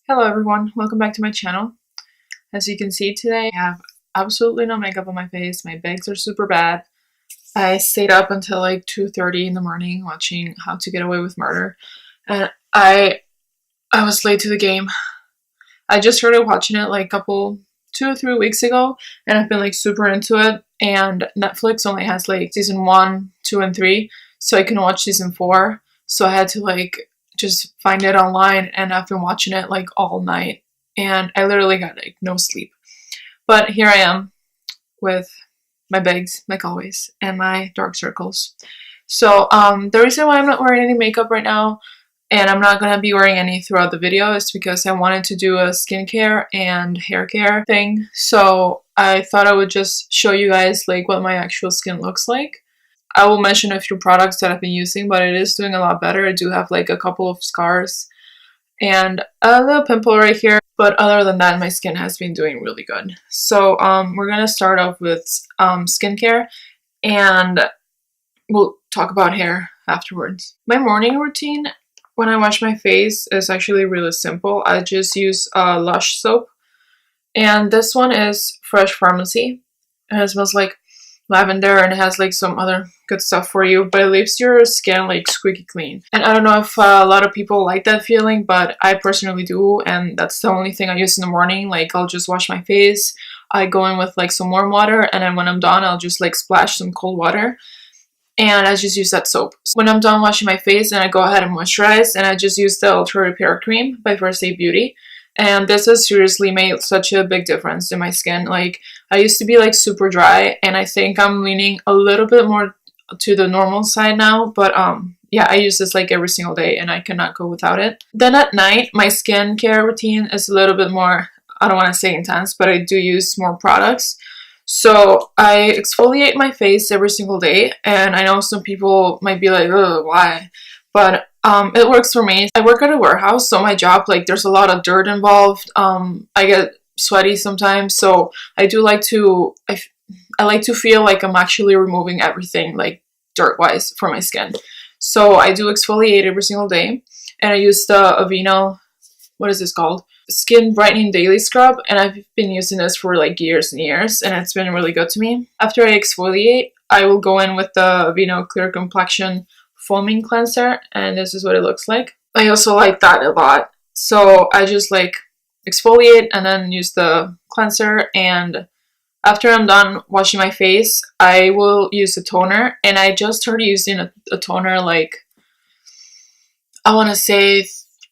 Hello everyone, welcome back to my channel. As you can see today, I have absolutely no makeup on my face. My bags are super bad. I stayed up until like 2:30 in the morning watching How to Get Away with Murder. And I was late to the game. I just started watching it like 2 or 3 weeks ago, and I've been like super into it. And Netflix only has like season 1, 2, and 3, so I can watch season 4. So I had to like just find it online, and I've been watching it like all night, and I literally got like no sleep. But here I am with my bags like always and my dark circles. So the reason why I'm not wearing any makeup right now, and I'm not gonna be wearing any throughout the video, is because I wanted to do a skincare and hair care thing. So I thought I would just show you guys like what my actual skin looks like. I will mention a few products that I've been using, but it is doing a lot better. I do have like a couple of scars and a little pimple right here, but other than that, my skin has been doing really good. So we're gonna start off with skincare, and we'll talk about hair afterwards. My morning routine when I wash my face is actually really simple. I just use Lush soap, and this one is fresh Farmacy, and it smells like lavender, and it has like some other good stuff for you, but it leaves your skin like squeaky clean. And I don't know if a lot of people like that feeling, but I personally do, and that's the only thing I use in the morning. Like, I'll just wash my face, I go in with like some warm water, and then when I'm done, I'll just like splash some cold water, and I just use that soap. So when I'm done washing my face, and I go ahead and moisturize, and I just use the Ultra Repair Cream by First Aid Beauty. And this has seriously made such a big difference in my skin. Like, I used to be like super dry, and I think I'm leaning a little bit more to the normal side now, but yeah, I use this like every single day, and I cannot go without it. Then at night, my skincare routine is a little bit more, I don't want to say intense, but I do use more products. So I exfoliate my face every single day, and I know some people might be like, oh, why? But it works for me. I work at a warehouse, so my job, like, there's a lot of dirt involved. I get sweaty sometimes, so I do like to, I like to feel like I'm actually removing everything, like, dirt-wise for my skin. So I do exfoliate every single day, and I use the Aveeno, what is this called? Skin Brightening Daily Scrub, and I've been using this for like years and years, and it's been really good to me. After I exfoliate, I will go in with the Aveeno Clear Complexion Foaming Cleanser, and this is what it looks like. I also like that a lot. So I just like exfoliate and then use the cleanser, and after I'm done washing my face, I will use a toner, and I just started using a toner like, I want to say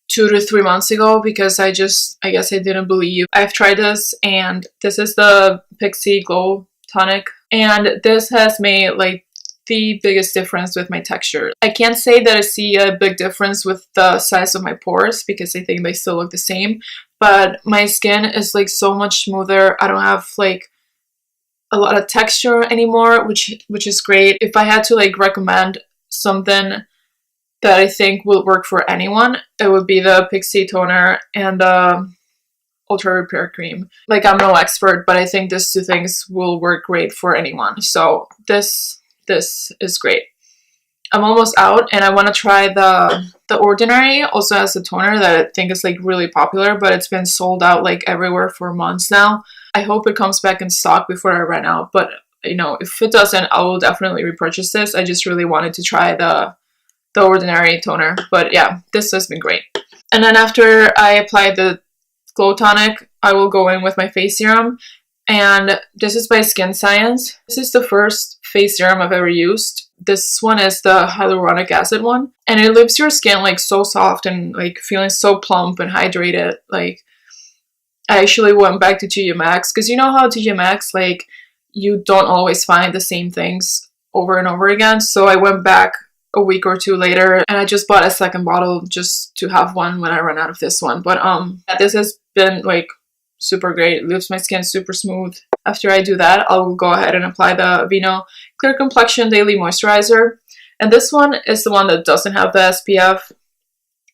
2 to 3 months ago, because I guess I didn't believe. I've tried this, and this is the Pixi Glow Tonic, and this has made like the biggest difference with my texture. I can't say that I see a big difference with the size of my pores, because I think they still look the same, but my skin is like so much smoother. I don't have like a lot of texture anymore, which is great. If I had to like recommend something that I think will work for anyone, it would be the Pixi toner and the Ultra Repair Cream. Like, I'm no expert, but I think these two things will work great for anyone. So this is great. I'm almost out, and I want to try the Ordinary. Also has a toner that I think is like really popular, but it's been sold out like everywhere for months now. I hope it comes back in stock before I run out, but you know, if it doesn't, I will definitely repurchase this. I just really wanted to try the Ordinary toner, but yeah, this has been great. And then after I apply the Glow Tonic, I will go in with my face serum, and this is by Skin Science. This is the first face serum I've ever used. This one is the hyaluronic acid one, and it leaves your skin like so soft and like feeling so plump and hydrated. Like, I actually went back to TJ Maxx, because you know how TJ Maxx, like, you don't always find the same things over and over again. So I went back a week or two later, and I just bought a second bottle just to have one when I run out of this one. But this has been like super great. It leaves my skin super smooth. After I do that, I'll go ahead and apply the Aveeno Clear Complexion Daily Moisturizer, and this one is the one that doesn't have the SPF,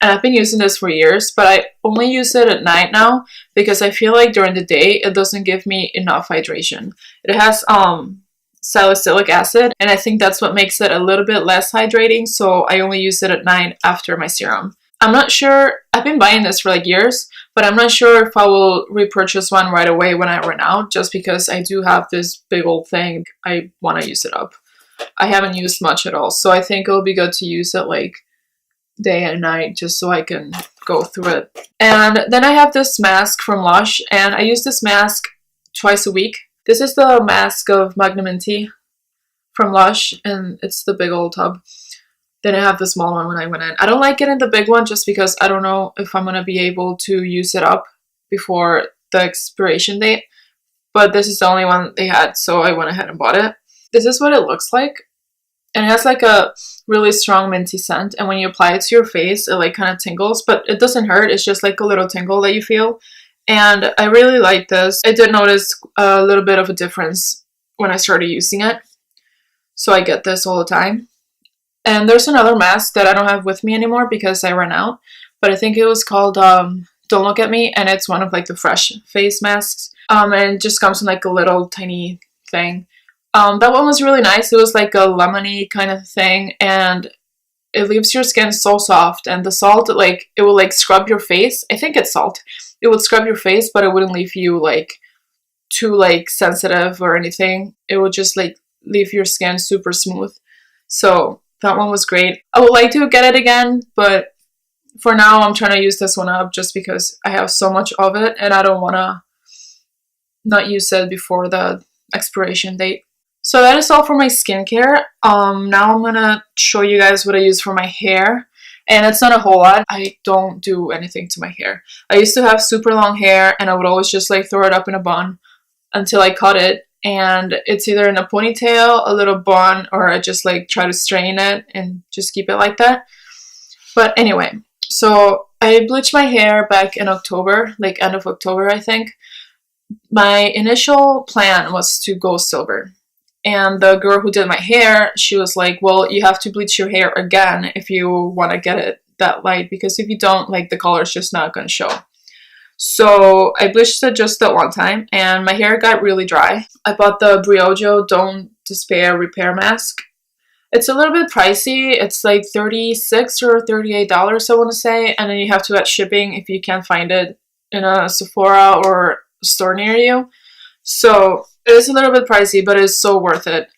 and I've been using this for years, but I only use it at night now, because I feel like during the day it doesn't give me enough hydration. It has salicylic acid, and I think that's what makes it a little bit less hydrating, so I only use it at night after my serum. I'm not sure, I've been buying this for like years, but I'm not sure if I will repurchase one right away when I run out, just because I do have this big old thing. I want to use it up. I haven't used much at all, so I think it'll be good to use it like day and night just so I can go through it. And then I have this mask from Lush, and I use this mask twice a week. This is the mask of Magnaminty from Lush, and it's the big old tub. Then I have the small one when I went in. I don't like getting the big one just because I don't know if I'm going to be able to use it up before the expiration date. But this is the only one they had, so I went ahead and bought it. This is what it looks like. And it has like a really strong minty scent. And when you apply it to your face, it like kind of tingles. But it doesn't hurt. It's just like a little tingle that you feel. And I really like this. I did notice a little bit of a difference when I started using it. So I get this all the time. And there's another mask that I don't have with me anymore because I ran out. But I think it was called Don't Look At Me. And it's one of like the fresh face masks. And it just comes in like a little tiny thing. That one was really nice. It was like a lemony kind of thing. And it leaves your skin so soft. And the salt, like, it will like scrub your face. I think it's salt. It would scrub your face, but it wouldn't leave you like too like sensitive or anything. It would just like leave your skin super smooth. So that one was great. I would like to get it again, but for now I'm trying to use this one up just because I have so much of it and I don't want to not use it before the expiration date. So that is all for my skincare. Now I'm gonna show you guys what I use for my hair. And it's not a whole lot. I don't do anything to my hair. I used to have super long hair and I would always just like throw it up in a bun until I cut it. And it's either in a ponytail, a little bun, or I just like try to straighten it and just keep it like that. But anyway, so I bleached my hair back in October, like end of October, I think. My initial plan was to go silver. And the girl who did my hair, she was like, well, you have to bleach your hair again if you want to get it that light. Because if you don't, like, the color is just not going to show. So I bleached it just that one time. And my hair got really dry. I bought the Briogio Don't Despair Repair Mask. It's a little bit pricey. It's like $36 or $38, I want to say. And then you have to add shipping if you can't find it in a Sephora or store near you. So it is a little bit pricey, but it's so worth it.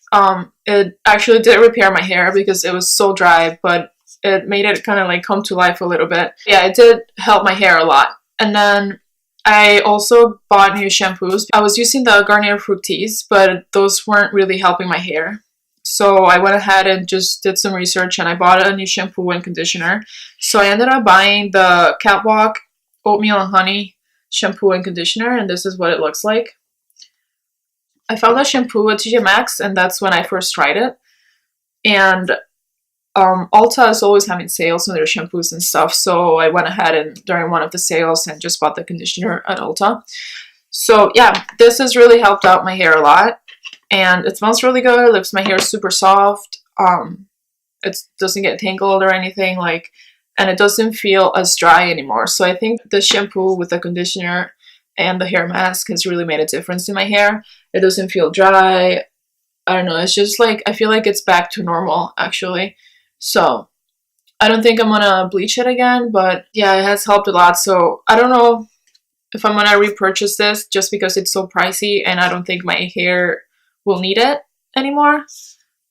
It actually did repair my hair because it was so dry, but it made it kind of like come to life a little bit. Yeah, it did help my hair a lot. And then I also bought new shampoos. I was using the Garnier Fructis, but those weren't really helping my hair. So I went ahead and just did some research and I bought a new shampoo and conditioner. So I ended up buying the Catwalk Oatmeal and Honey shampoo and conditioner, and this is what it looks like. I found that shampoo at TJ Maxx, and that's when I first tried it. And Ulta is always having sales on their shampoos and stuff, so I went ahead and during one of the sales and just bought the conditioner at Ulta. So yeah, this has really helped out my hair a lot, and it smells really good. It leaves my hair super soft. It doesn't get tangled or anything, like, and it doesn't feel as dry anymore. So I think the shampoo with the conditioner and the hair mask has really made a difference in my hair. It doesn't feel dry. I don't know. It's just like, I feel like it's back to normal, actually. So I don't think I'm going to bleach it again, but yeah, it has helped a lot. So I don't know if I'm going to repurchase this just because it's so pricey and I don't think my hair will need it anymore.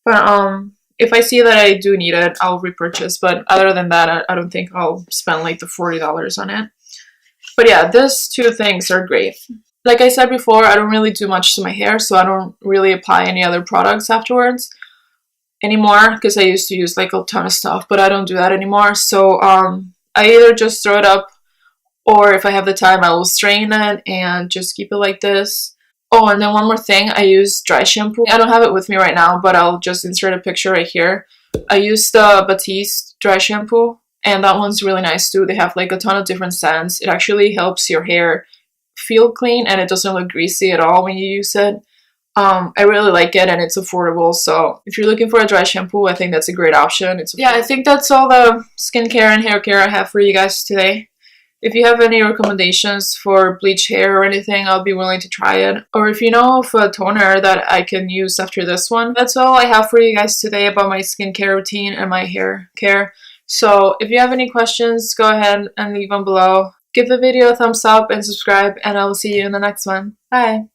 But if I see that I do need it, I'll repurchase. But other than that, I don't think I'll spend like the $40 on it. But yeah, these two things are great. Like I said before, I don't really do much to my hair, so I don't really apply any other products afterwards anymore, because I used to use like a ton of stuff, but I don't do that anymore. So I either just throw it up, or if I have the time, I will strain it and just keep it like this. Oh, and then one more thing, I use dry shampoo. I don't have it with me right now, but I'll just insert a picture right here. I use the Batiste dry shampoo. And that one's really nice too. They have like a ton of different scents. It actually helps your hair feel clean and it doesn't look greasy at all when you use it. I really like it and it's affordable. So if you're looking for a dry shampoo, I think that's a great option. Yeah, I think that's all the skincare and hair care I have for you guys today. If you have any recommendations for bleach hair or anything, I'll be willing to try it. Or if you know of a toner that I can use after this one. That's all I have for you guys today about my skincare routine and my hair care. So if you have any questions, go ahead and leave them below. Give the video a thumbs up and subscribe, and I will see you in the next one. Bye!